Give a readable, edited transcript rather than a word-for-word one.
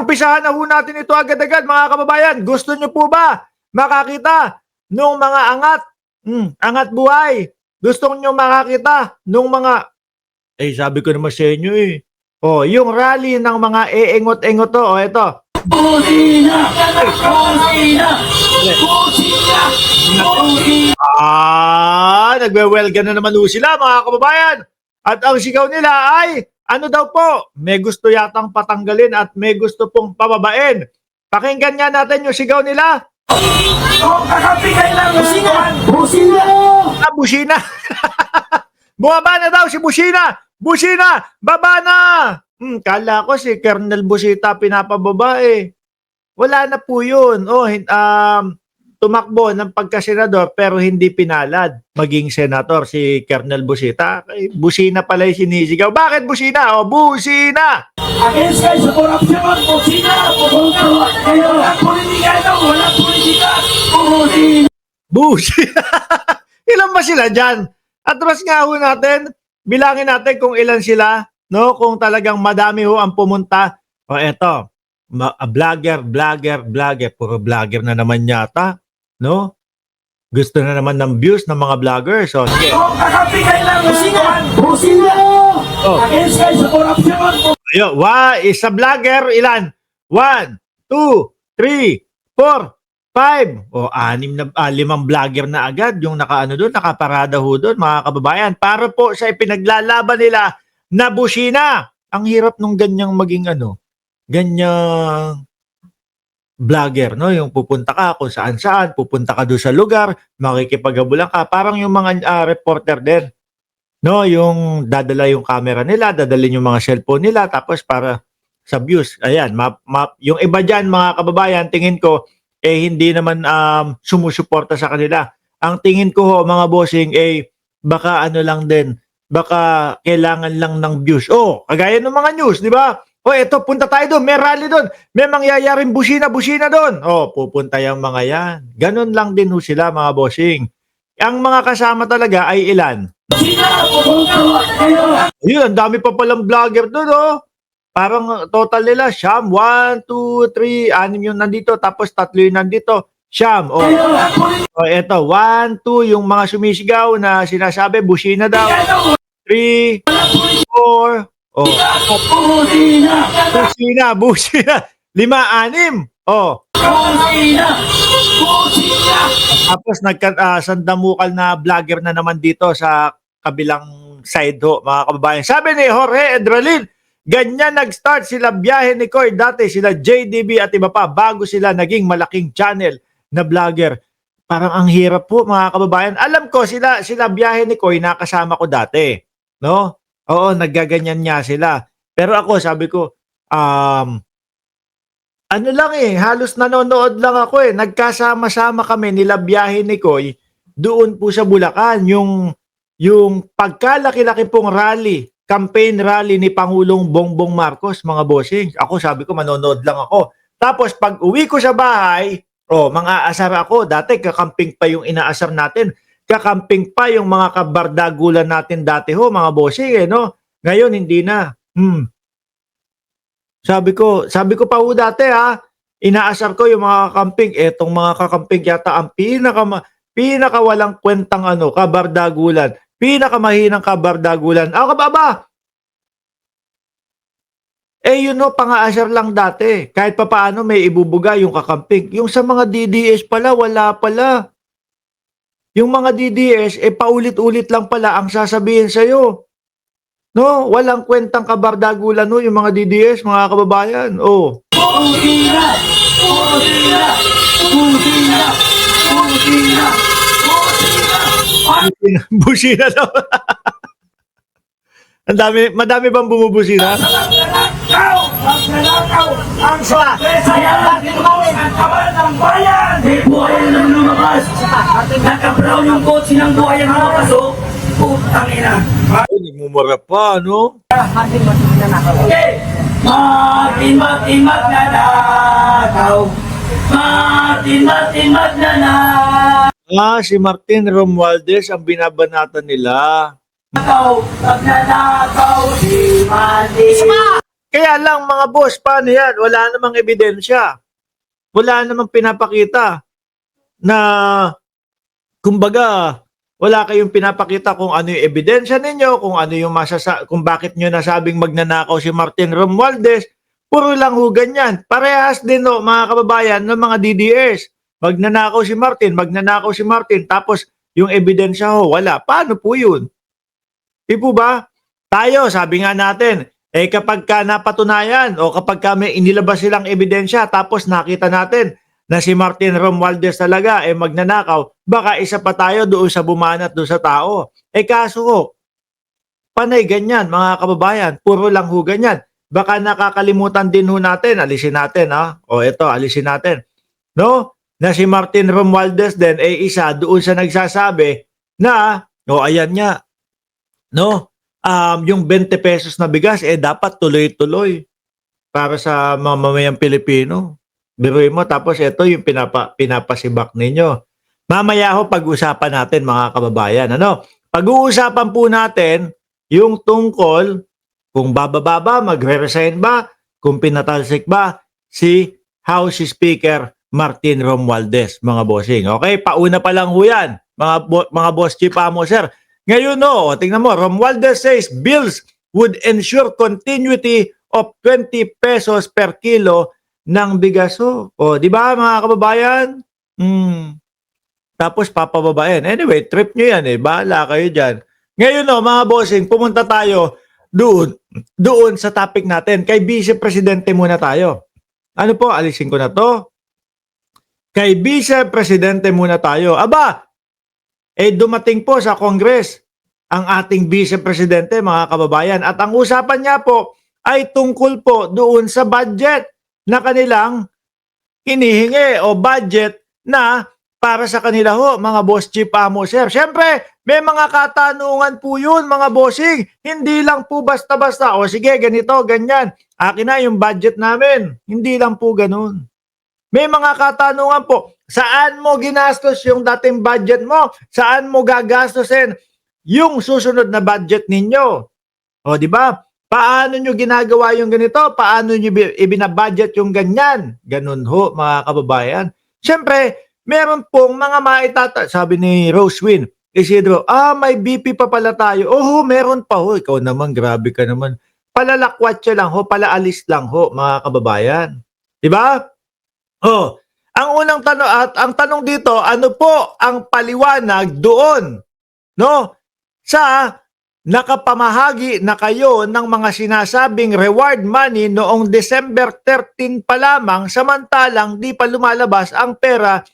Umpisahan na ho natin ito agad-agad mga kababayan. Gusto nyo po ba makakita nung mga angat buhay? Gusto nyo makakita nung mga, sabi ko naman sa inyo yung rally ng mga eengot-engot to. Ito. Busina! Busina! Busina! Busina! Nagwe-welga na naman ho sila mga kababayan. At ang sigaw nila ay, ano daw po? May gusto yatang patanggalin at may gusto pong pababain. Pakinggan nga natin yung sigaw nila. Kakapigay lang! Busina! Busina! Busina! Bumaba na daw si Busina! Busina! Baba na! Kala ko si Colonel Busita pinapababa Wala na po yun. Tumakbo ng pagkasenador pero hindi pinalad maging senator si Colonel Busita. Busina pala yung sinisigaw. Bakit Busina? Busina! Against kayo sa korupsyon! Busina! Kayo walang politika ito! Walang politika! Busina! Busina! Ilan ba sila dyan? Atras nga ho natin, bilangin natin kung ilan sila, no? Kung talagang madami ho ang pumunta. Eto, vlogger, puro vlogger na naman yata, no? Gusto na naman ng views ng mga vlogger. So, sige. Kakapigay lang! Busina! Busina! Against kayo sa korupsyon! Isa vlogger, ilan? 1, 2, 3, 4, 5. 5 vlogger na agad yung nakaparada ho doon, mga kababayan. Para po sa ipinaglalaban nila na Busina. Ang hirap nung ganyang maging ganyang vlogger, no? Yung pupunta ka kung saan-saan, pupunta ka doon sa lugar, makikipaghabulan ka. Parang yung mga reporter din. No, yung dadala yung camera nila, dadalhin yung mga cellphone nila, tapos para sa views. Ayan, yung iba dyan, mga kababayan, tingin ko, hindi naman sumusuporta sa kanila. Ang tingin ko ho, mga bossing, baka lang din, baka kailangan lang ng views. Kagaya ng mga news, di ba? Eto, punta tayo doon, may rally doon, may mangyayaring busina doon. Pupunta yung mga yan. Ganun lang din ho sila, mga bossing. Ang mga kasama talaga ay ilan? Ayun, ang dami pa palang vlogger doon, Parang total nila, Siyam, 1, 2, 3, 6 yung nandito, tapos 3 yung nandito. Siyam, eto, 1, 2, yung mga sumisigaw na sinasabi, busina daw. 3, 4, busina. 5, 6. Tapos sandamukal na vlogger na naman dito sa kabilang side ho, mga kababayan. Sabi ni Jorge Edralin, ganyan nag-start sila biyahe ni Koy. Dati sila JDB at iba pa bago sila naging malaking channel na vlogger. Parang ang hirap po, mga kababayan. Alam ko sila biyahe ni Koy nakasama ko dati, no? Oo, naggaganyan niya sila. Pero ako sabi ko, halos nanonood lang ako Nagkasama-sama kami nila biyahe ni Koy doon po sa Bulacan, yung pagkalaki-laki pong campaign rally ni Pangulong Bongbong Marcos, mga bossing. Ako sabi ko, manonood lang ako. Tapos pag uwi ko sa bahay, mang-aasar ako. Dati kakamping pa yung inaasar natin. Kakamping pa yung mga kabardagulan natin dati ho, mga bossing, no? Ngayon, hindi na. Sabi ko pa ho dati, inaasar ko yung mga kakamping. Etong mga kakamping yata ang pinaka walang kwentang kabardagulan. Pinakamahinang kabardagulan. Kababa! Pang-aasar lang dati. Kahit papaano may ibubuga yung kakamping. Yung sa mga DDS pala, wala pala. Yung mga DDS, paulit-ulit lang pala ang sasabihin sa'yo. No? Walang kwentang kabardagulan, no? Yung mga DDS, mga kababayan. Busina! Busina! Busina! Busina! Busina daw. Madami bang bumubusina? Magnanakaw! Ang presaya ang kabalan ng bayan! Di buhay na lumabas! Nagka-brown yung kotse ng buhay ang lumabas, putang ina! Nagmumura pa, no? Okay! Martin magnanakaw! Martin magnanakaw! Si Martin Romualdez ang binabanatan nila. Magnanakaw si Martin! Kaya lang mga boss, paano yan? Wala namang ebidensya. Wala namang pinapakita na, kumbaga, wala kayong pinapakita kung ano yung ebidensya ninyo, kung ano yung kung bakit nyo nasabing magnanakaw si Martin Romualdez. Puro lang ho ganyan. Parehas din no, mga kababayan ng mga DDS. Magnanakaw si Martin, tapos yung ebidensya ho, wala. Paano po yun? Di po ba? Tayo, sabi nga natin, kapag ka napatunayan o kapag ka may inilabas silang ebidensya tapos nakita natin na si Martin Romualdez talaga magnanakaw, baka isa pa tayo doon sa bumanat doon sa tao. Kaso ho, panay ganyan mga kababayan, puro lang ho ganyan. Baka nakakalimutan din ho natin, alisin natin ha. O ito, alisin natin. No? Na si Martin Romualdez din isa doon sa nagsasabi na, ayan nga, no? Yung 20 pesos na bigas dapat tuloy-tuloy para sa mamamayang Pilipino. Biruin mo, tapos ito yung pinapasibak ninyo. Mamaya ho pag-usapan natin mga kababayan. Ano? Pag-uusapan po natin yung tungkol kung bababa ba, magre-resign ba, kung pinatalsik ba si House Speaker Martin Romualdez, mga bossing. Okay, pauna pa lang ho yan, mga boss chief amo, sir. Ngayon no, tingnan mo, Romualdez says bills would ensure continuity of 20 pesos per kilo ng bigas. Di ba mga kababayan? Tapos papababain. Anyway, trip nyo yan bahala kayo dyan. Ngayon no, mga bossing, pumunta tayo doon sa topic natin. Kay Vice Presidente muna tayo. Ano po, alisin ko na to. Kay Vice Presidente muna tayo. Aba, dumating po sa Congress ang ating Vice Presidente, mga kababayan. At ang usapan niya po ay tungkol po doon sa budget na kanilang hinihingi o budget na para sa kanila ho, mga boss chief amo, sir. Siyempre, may mga katanungan po yun, mga bossing. Hindi lang po basta-basta, sige, ganito, ganyan. Akin na yung budget namin. Hindi lang po ganun. May mga katanungan po, saan mo ginastos yung dating budget mo? Saan mo gagastosin yung susunod na budget ninyo? Di ba? Paano nyo ginagawa yung ganito? Paano nyo ibinabudget yung ganyan? Ganun ho, mga kababayan. Siyempre, meron pong mga sabi ni Rosewin Isidro, may BP pa pala tayo. Meron pa ho. Ikaw naman, grabe ka naman. Palalakwat siya lang ho, palaalis lang ho, mga kababayan. Di ba? Ang unang tanong at ang tanong dito, ano po ang paliwanag doon, no? Sa nakapamahagi na kayo ng mga sinasabing reward money noong December 13 pa lamang, samantalang di pa lumalabas ang pera